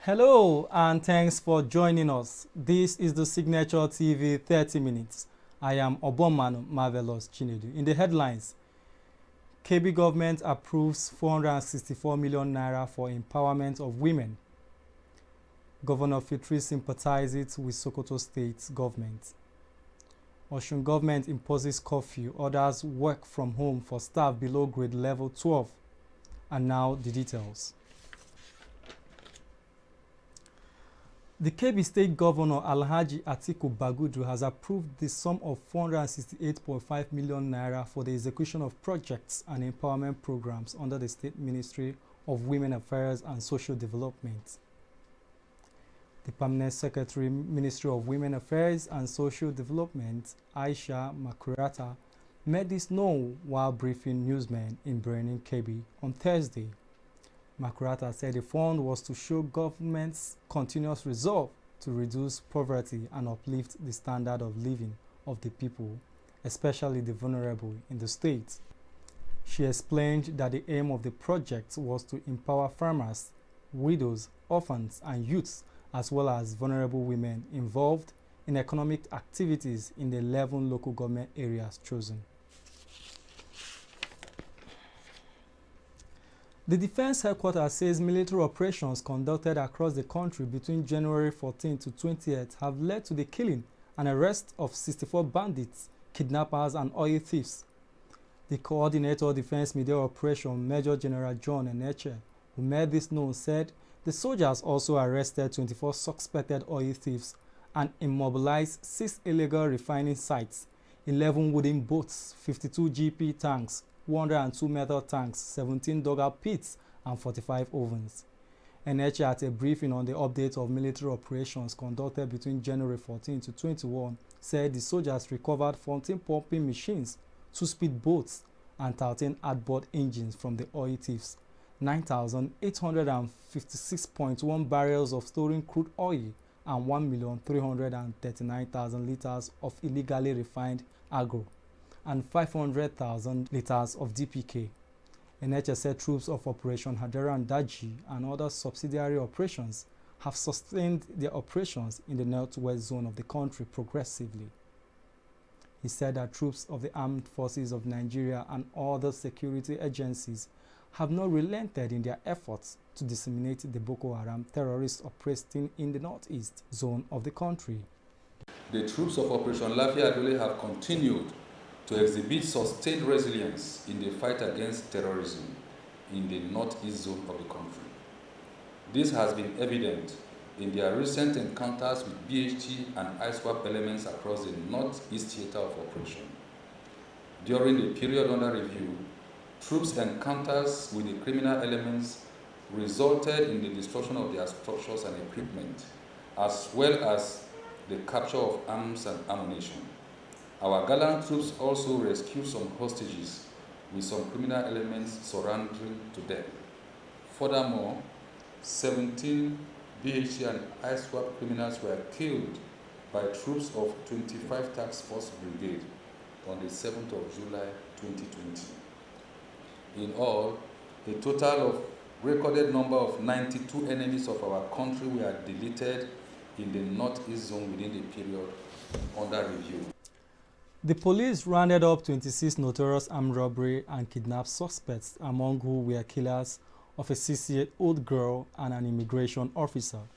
Hello and thanks for joining us. This is the Signature TV 30 Minutes. I am Obomanu Marvelous Chinedu. In the headlines, Kebbi government approves 464 million naira for empowerment of women. Governor Fitri sympathizes with Sokoto State government. Osun government imposes curfew, orders work from home for staff below grade level 12. And now the details. The Kebbi State Governor Alhaji Atiku Bagudu has approved the sum of 468.5 million naira for the execution of projects and empowerment programs under the State Ministry of Women Affairs and Social Development. The Permanent Secretary, Ministry of Women Affairs and Social Development, Aisha Maikurata, made this known while briefing newsmen in Birnin Kebbi on Thursday. Maikurata said the fund was to show government's continuous resolve to reduce poverty and uplift the standard of living of the people, especially the vulnerable in the state. She explained that the aim of the project was to empower farmers, widows, orphans, and youths, as well as vulnerable women involved in economic activities in the 11 local government areas chosen. The Defense Headquarters says military operations conducted across the country between January 14 to 20th have led to the killing and arrest of 64 bandits, kidnappers, and oil thieves. The coordinator of Defense Media Operation, Major General John Eneche, who made this known, said the soldiers also arrested 24 suspected oil thieves and immobilized 6 illegal refining sites, 11 wooden boats, 52 GP tanks, 102 metal tanks, 17 dugout pits, and 45 ovens. NH at a briefing on the update of military operations conducted between January 14 to 21 said the soldiers recovered 14 pumping machines, 2 speed boats, and 13 outboard engines from the oil thieves, 9,856.1 barrels of stolen crude oil, and 1,339,000 liters of illegally refined agro, and 500,000 liters of DPK. NHS said troops of Operation Hadera and Daji and other subsidiary operations have sustained their operations in the northwest zone of the country progressively. He said that troops of the armed forces of Nigeria and other security agencies have not relented in their efforts to disseminate the Boko Haram terrorists operating in the northeast zone of the country. The troops of Operation Lafia Adole have continued to exhibit sustained resilience in the fight against terrorism in the northeast zone of the country. This has been evident in their recent encounters with BHT and ISWAP elements across the northeast theater of operation. During the period under review, troops' encounters with the criminal elements resulted in the destruction of their structures and equipment, as well as the capture of arms and ammunition. Our gallant troops also rescued some hostages with some criminal elements surrendering to them. Furthermore, 17 BHT and ISWAP criminals were killed by troops of 25 Task Force Brigade on the 7th of July 2020. In all, a total of recorded number of 92 enemies of our country were deleted in the northeast zone within the period under review. The police rounded up 26 notorious armed robbery and kidnap suspects, among who were killers of a 68-year-old girl and an immigration officer.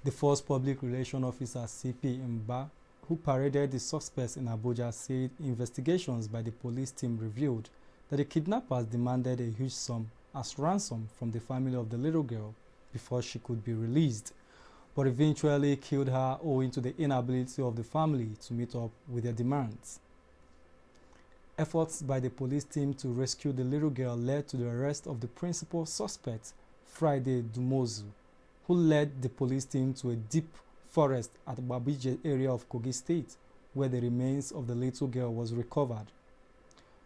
The first public relations officer, CP Mba, who paraded the suspects in Abuja, said investigations by the police team revealed that the kidnappers demanded a huge sum as ransom from the family of the little girl before she could be released, but eventually killed her owing to the inability of the family to meet up with their demands. Efforts by the police team to rescue the little girl led to the arrest of the principal suspect, Friday Dumozu, who led the police team to a deep forest at the Babije area of Kogi State, where the remains of the little girl was recovered.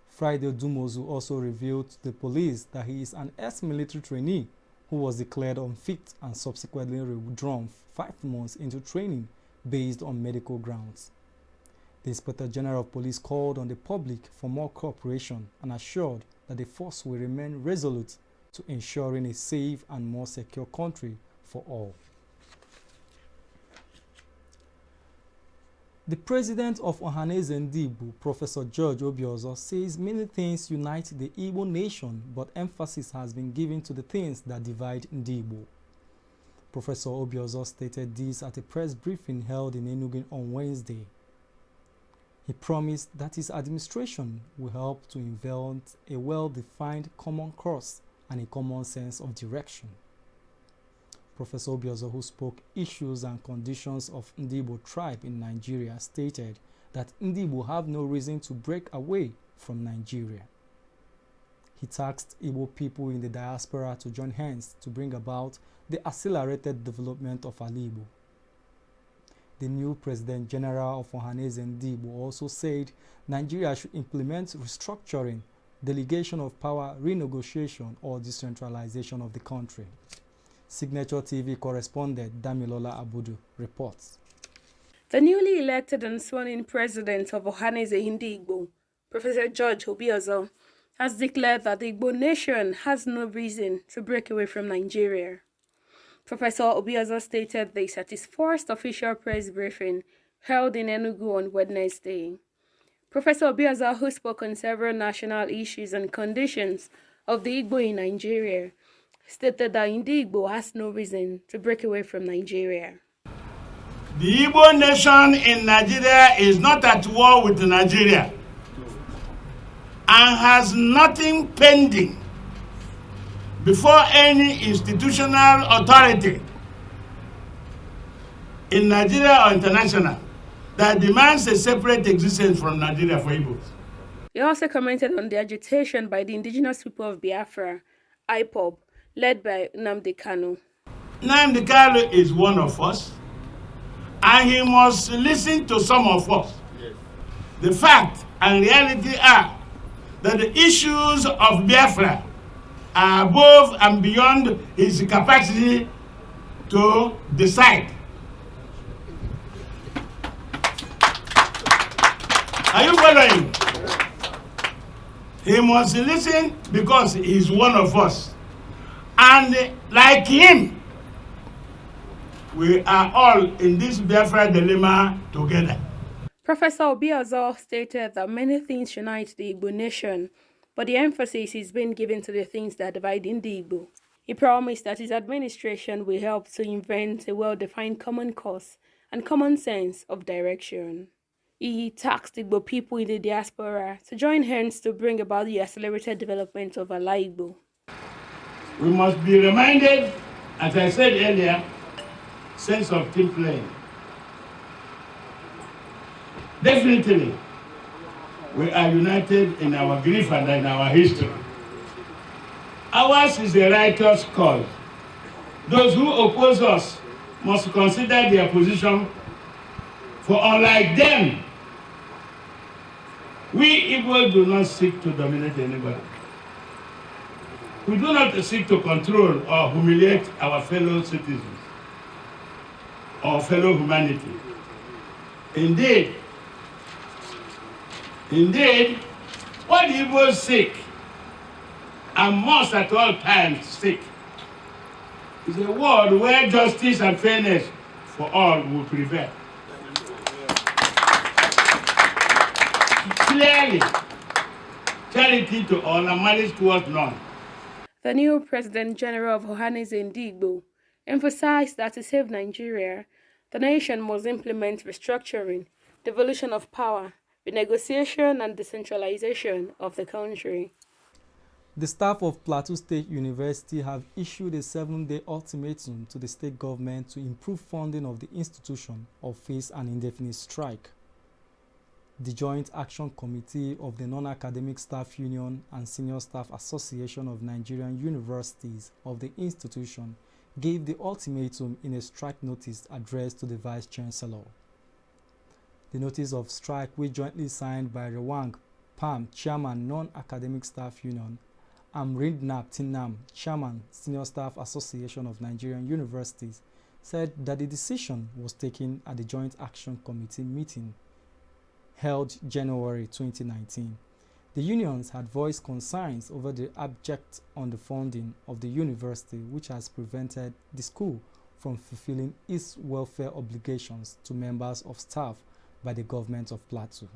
Friday Dumozu also revealed to the police that he is an ex-military trainee who was declared unfit and subsequently withdrawn 5 months into training based on medical grounds. The Inspector General of Police called on the public for more cooperation and assured that the force will remain resolute to ensuring a safe and more secure country for all. The president of Ohanaeze Ndigbo, Professor George Obiozor, says many things unite the Igbo nation, but emphasis has been given to the things that divide Ndigbo. Professor Obiozor stated this at a press briefing held in Enugu on Wednesday. He promised that his administration will help to invent a well-defined common course and a common sense of direction. Professor Obiozor, who spoke issues and conditions of Ndigbo tribe in Nigeria, stated that Ndigbo have no reason to break away from Nigeria. He tasked Igbo people in the diaspora to join hands to bring about the accelerated development of Igbo. The new President General of Ohanaeze Ndigbo also said Nigeria should implement restructuring, delegation of power, renegotiation, or decentralization of the country. SignatureTV correspondent Damilola Abudu reports. The newly elected and sworn-in president of Ohanaeze Ndigbo, Professor George Obiozor, has declared that the Igbo Nation has no reason to break away from Nigeria. Professor Obiozor stated this at his first official press briefing held in Enugu on Wednesday. Professor Obiozor, who spoke on several national issues and conditions of the Igbo in Nigeria, stated that Ndigbo has no reason to break away from Nigeria. The Igbo nation in Nigeria is not at war with Nigeria and has nothing pending before any institutional authority in Nigeria or international that demands a separate existence from Nigeria for Igbos. He also commented on the agitation by the indigenous people of Biafra, IPOB, led by Nnamdi Kanu. Nnamdi Kanu is one of us, and he must listen to some of us. Yes. The fact and reality are that the issues of Biafra are above and beyond his capacity to decide. Are you following? He must listen because he is one of us. And like him, we are all in this Biafra dilemma together. Professor Obiozor stated that many things unite the Igbo nation, but the emphasis is being given to the things that divide Ndigbo. He promised that his administration will help to invent a well-defined common cause and common sense of direction. He tasked Igbo people in the diaspora to join hands to bring about the accelerated development of Igbo. We must be reminded, as I said earlier, sense of team playing. Definitely, we are united in our grief and in our history. Ours is a righteous cause. Those who oppose us must consider their position, for unlike them, we Igbo do not seek to dominate anybody. We do not seek to control or humiliate our fellow citizens or fellow humanity. Indeed, what the Igbos seek and must at all times seek is a world where justice and fairness for all will prevail. Clearly, charity to all and malice towards none. The new President General of Ohanaeze Ndigbo emphasized that to save Nigeria, the nation must implement restructuring, devolution of power, renegotiation and decentralization of the country. The staff of Plateau State University have issued a 7-day ultimatum to the state government to improve funding of the institution or face an indefinite strike. The Joint Action Committee of the Non-Academic Staff Union and Senior Staff Association of Nigerian Universities of the institution gave the ultimatum in a strike notice addressed to the Vice Chancellor. The notice of strike, which jointly signed by Rewang Pam, Chairman Non-Academic Staff Union, and Rindnap Tinam, Chairman Senior Staff Association of Nigerian Universities, said that the decision was taken at the Joint Action Committee meeting held January 2019. The unions had voiced concerns over the abject underfunding of the university, which has prevented the school from fulfilling its welfare obligations to members of staff by the government of Plateau.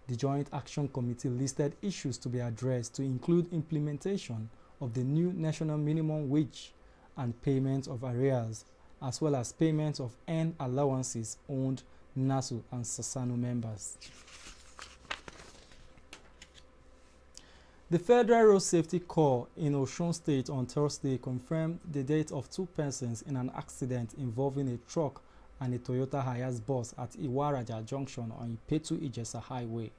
The Joint Action Committee listed issues to be addressed to include implementation of the new national minimum wage and payment of arrears, as well as payment of earned allowances owed NASU and Sasano members. The Federal Road Safety Corps in Oshobo State on Thursday confirmed the death of 2 persons in an accident involving a truck and a Toyota Hiace bus at Iwaraja Junction on Ipetu-Ijesa Highway.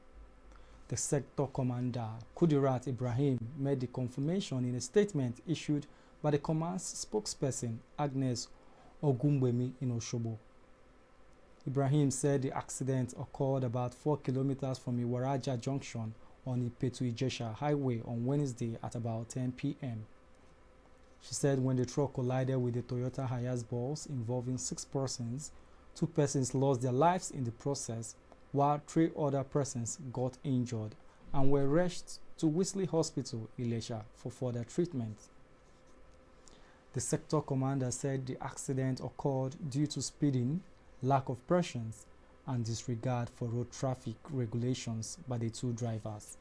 The sector commander, Kudirat Ibrahim, made the confirmation in a statement issued by the command's spokesperson, Agnes Ogunbemi, in Oshobo. Ibrahim said the accident occurred about 4 kilometers from Iwaraja Junction on Ipetu-Ijesa Highway on Wednesday at about 10 p.m. She said when the truck collided with the Toyota Hiace bus involving 6 persons, 2 persons lost their lives in the process, while 3 other persons got injured and were rushed to Wesley Hospital, Ilesha, for further treatment. The sector commander said the accident occurred due to speeding, lack of patience, and disregard for road traffic regulations by the 2 drivers.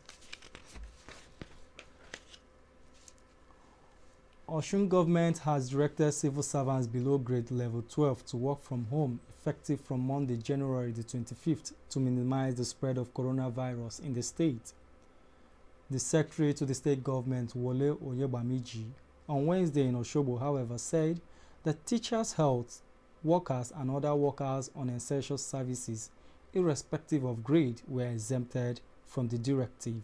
Osun government has directed civil servants below grade level 12 to work from home effective from Monday, January the 25th to minimize the spread of coronavirus in the state. The secretary to the state government, Wole Oyebamiji, on Wednesday in Oshobo, however, said that teachers' health workers and other workers on essential services, irrespective of grade, were exempted from the directive.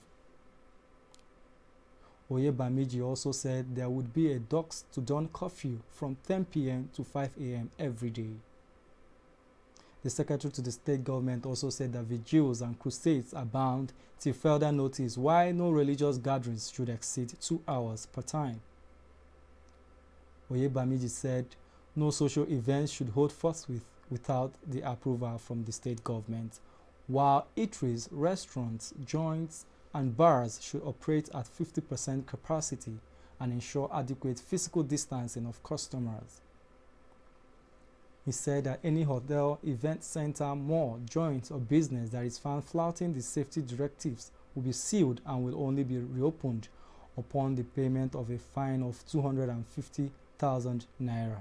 Oyebamiji also said there would be a dusk to dawn curfew from 10 p.m. to 5 a.m. every day. The secretary to the state government also said that vigils and crusades are bound till further notice, while no religious gatherings should exceed 2 hours per time. Oyebamiji said no social events should hold forthwith without the approval from the state government, while eateries, restaurants, joints, and bars should operate at 50% capacity and ensure adequate physical distancing of customers. He said that any hotel, event center, mall, joint, or business that is found flouting the safety directives will be sealed and will only be reopened upon the payment of a fine of 250,000 naira.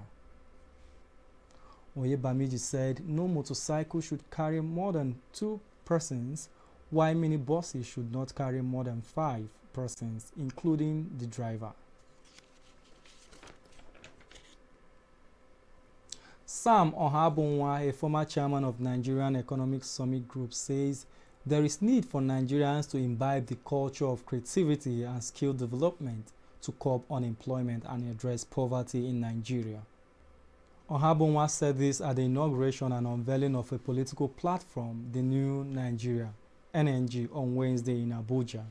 Oyebamiji said no motorcycle should carry more than 2 persons, while minibuses should not carry more than 5 persons, including the driver. Sam Ohabonwa, a former chairman of Nigerian Economic Summit Group, says there is need for Nigerians to imbibe the culture of creativity and skill development to curb unemployment and address poverty in Nigeria. Ohabonwa said this at the inauguration and unveiling of a political platform, The New Nigeria, NNG, on Wednesday in Abuja.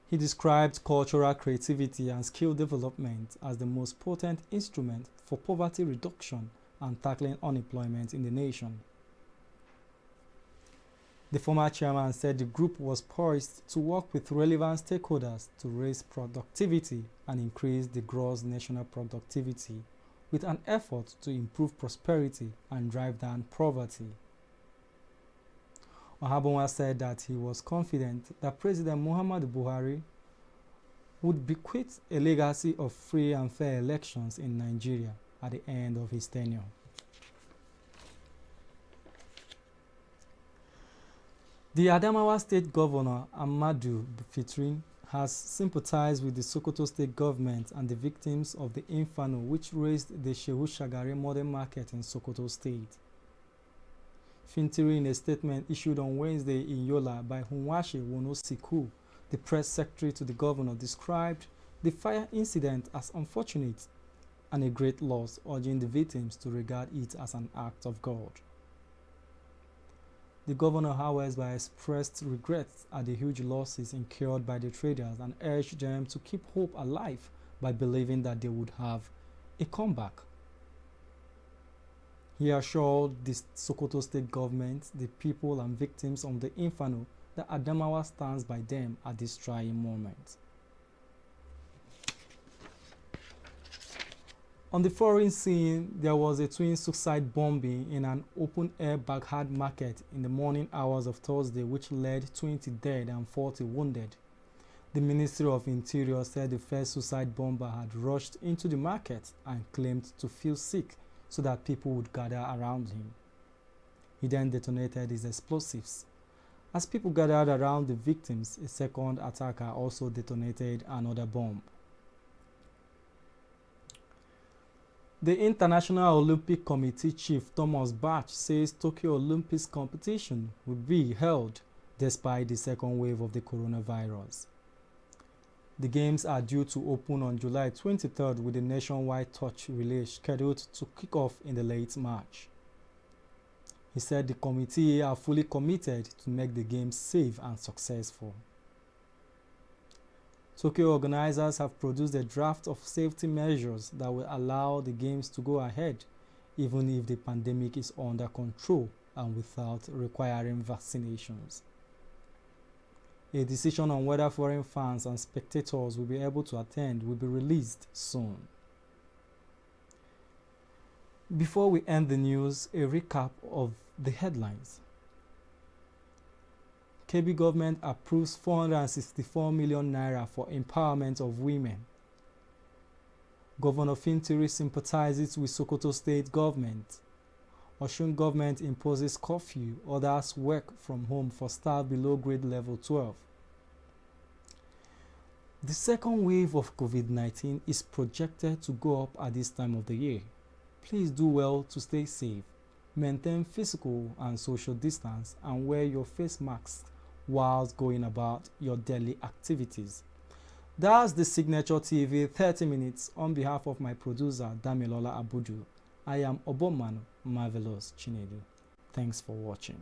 He described cultural creativity and skill development as the most potent instrument for poverty reduction and tackling unemployment in the nation. The former chairman said the group was poised to work with relevant stakeholders to raise productivity and increase the gross national productivity, with an effort to improve prosperity and drive down poverty. Ohabonwa said that he was confident that President Muhammadu Buhari would bequeath a legacy of free and fair elections in Nigeria at the end of his tenure. The Adamawa State Governor, Amadu Fitrin, has sympathized with the Sokoto State government and the victims of the inferno which razed the Shehu Shagari modern market in Sokoto State. Fintiri, in a statement issued on Wednesday in Yola by Hunwashe Wonosiku, the press secretary to the governor, described the fire incident as unfortunate and a great loss, urging the victims to regard it as an act of God. The governor, however, expressed regrets at the huge losses incurred by the traders and urged them to keep hope alive by believing that they would have a comeback. He assured the Sokoto State government, the people and victims of the inferno that Adamawa stands by them at this trying moment. On the foreign scene, there was a twin suicide bombing in an open-air Baghad market in the morning hours of Thursday, which led 20 dead and 40 wounded. The Ministry of Interior said the first suicide bomber had rushed into the market and claimed to feel sick so that people would gather around him. He then detonated his explosives. As people gathered around the victims, a second attacker also detonated another bomb. The International Olympic Committee chief Thomas Bach says Tokyo Olympics competition will be held despite the second wave of the coronavirus. The games are due to open on July 23rd with a nationwide touch relay scheduled to kick off in the late March. He said the committee are fully committed to make the games safe and successful. Tokyo organizers have produced a draft of safety measures that will allow the games to go ahead even if the pandemic is under control and without requiring vaccinations. A decision on whether foreign fans and spectators will be able to attend will be released soon. Before we end the news, a recap of the headlines. Kebbi government approves 464 million naira for empowerment of women. Governor Fintiri sympathizes with Sokoto State government. Osun government imposes curfew, others work from home for staff below grade level 12. The second wave of COVID-19 is projected to go up at this time of the year. Please do well to stay safe, maintain physical and social distance, and wear your face masks whilst going about your daily activities. That's the Signature TV 30 minutes. On behalf of my producer, Damilola Abudu, I am Oboman Marvelous Chinedu. Thanks for watching.